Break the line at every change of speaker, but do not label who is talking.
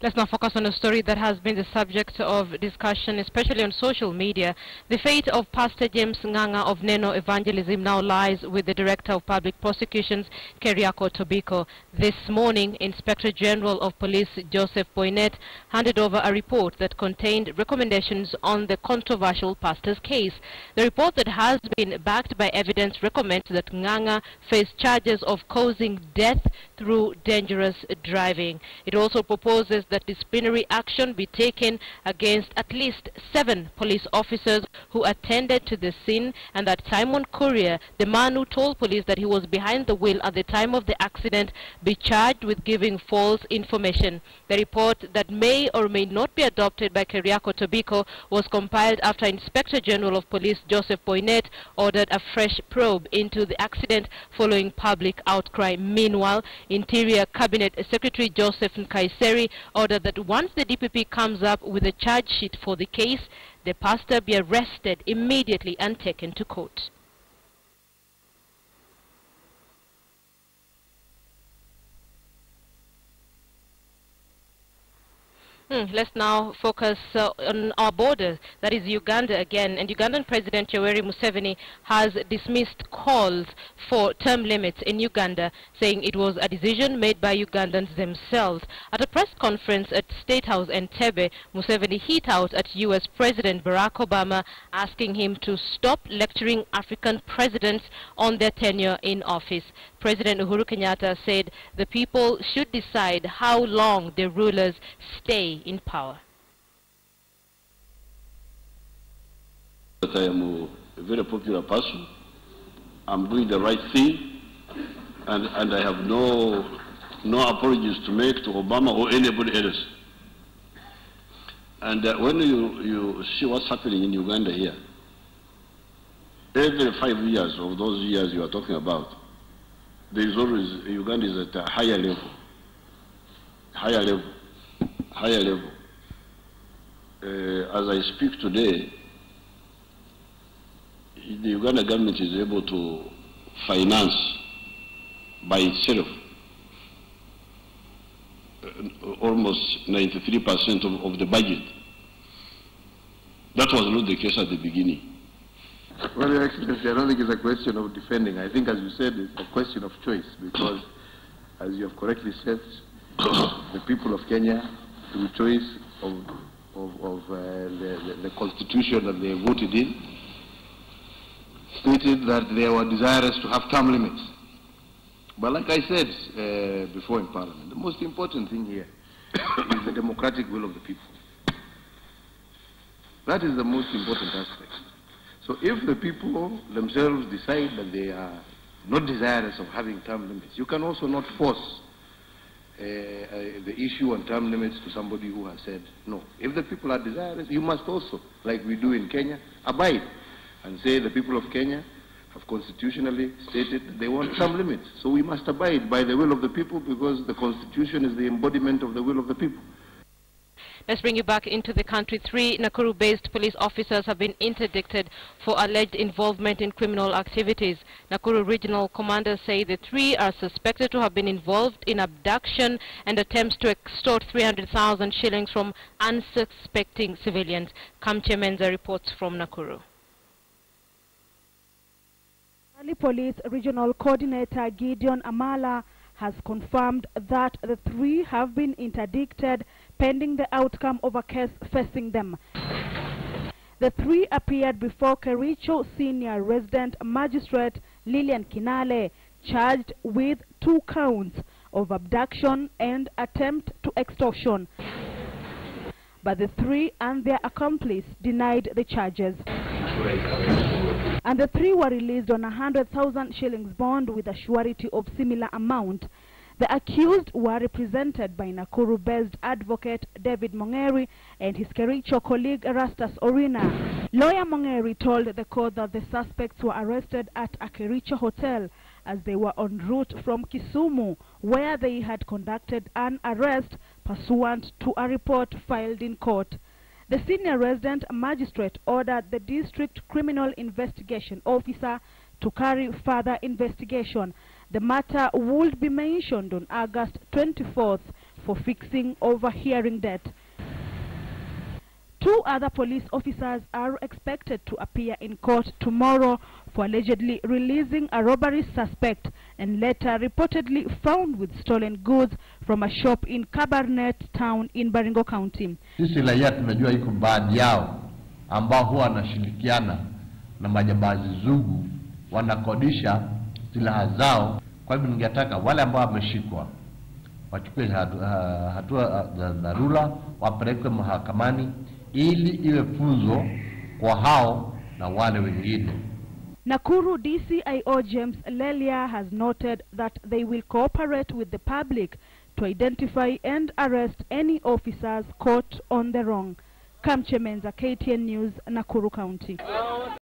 Let's now focus on a story that has been the subject of discussion, especially on social media. The fate of Pastor James Nganga of Neno Evangelism now lies with the Director of Public Prosecutions, Keriako Tobiko. This morning, Inspector General of Police Joseph Boinett handed over a report that contained recommendations on the controversial pastor's case. The report that has been backed by evidence recommends that Nganga face charges of causing death through dangerous driving. It also proposes that disciplinary action be taken against at least 7 police officers who attended to the scene, and that Simon Courier, the man who told police that he was behind the wheel at the time of the accident, be charged with giving false information. The report that may or may not be adopted by Keriako Tobiko was compiled after Inspector General of Police Joseph Boinett ordered a fresh probe into the accident following public outcry. Meanwhile, Interior Cabinet Secretary Joseph Nkaiseri ordered that once the DPP comes up with a charge sheet for the case, the pastor be arrested immediately and taken to court. Let's now focus on our border, that is Uganda again. And Ugandan President Yoweri Museveni has dismissed calls for term limits in Uganda, saying it was a decision made by Ugandans themselves. At a press conference at State House Entebbe, Museveni hit out at US President Barack Obama, asking him to stop lecturing African presidents on their tenure in office. President Uhuru Kenyatta said the people should decide how long the rulers stay in power.
That I am a very popular person. I'm doing the right thing, and I have no apologies to make to Obama or anybody else. And when you see what's happening in Uganda here, every 5 years of those years you are talking about, there is always, Uganda is at a higher level. As I speak today, the Uganda government is able to finance by itself almost 93% of the budget. That was not the case at the beginning.
Well, Your Excellency, I don't think it's a question of defending. I think, as you said, it's a question of choice, because, as you have correctly said, the people of Kenya, through choice of the constitution that they voted in, stated that they were desirous to have term limits. But like I said before in Parliament, the most important thing here is the democratic will of the people. That is the most important aspect. So if the people themselves decide that they are not desirous of having term limits, you can also not force the issue on term limits to somebody who has said no. If the people are desirous, you must also, like we do in Kenya, abide and say the people of Kenya have constitutionally stated that they want term limits. So we must abide by the will of the people, because the Constitution is the embodiment of the will of the people.
Let's bring you back into the country. 3 Nakuru-based police officers have been interdicted for alleged involvement in criminal activities. Nakuru Regional Commanders say the 3 are suspected to have been involved in abduction and attempts to extort 300,000 shillings from unsuspecting civilians. Kamche Menza reports from Nakuru.
Police Regional Coordinator Gideon Amala has confirmed that the 3 have been interdicted pending the outcome of a case facing them. The 3 appeared before Kericho Senior Resident Magistrate Lillian Kinale, charged with 2 counts of abduction and attempt to extortion. But the 3 and their accomplice denied the charges. And the 3 were released on 100,000 shillings bond with a surety of similar amount. The accused were represented by Nakuru-based advocate David Mongeri and his Kericho colleague Erastus Orina. Lawyer Mongeri told the court that the suspects were arrested at a Kericho hotel as they were en route from Kisumu, where they had conducted an arrest pursuant to a report filed in court. The senior resident magistrate ordered the district criminal investigation officer to carry further investigation. The matter would be mentioned on August 24th for for fixing overhearing debt. 2 other police officers are expected to appear in court tomorrow for allegedly releasing a robbery suspect and later reportedly found with stolen goods from a shop in Boinett town in Baringo County.
Sisi raia tunajua iko baadhi yao ambao huwa wanashirikiana na majambazi zugu, wanakodisha silaha zao. Kwa hivyo ningetaka wale ambao wameshikwa wachukue hatua za dharura, wapelekwe mahakamani ili iwe funzo kwa hao na wale wengine.
Nakuru DCIO James Lelia has noted that they will cooperate with the public to identify and arrest any officers caught on the wrong. Kamche Menza, KTN News, Nakuru County.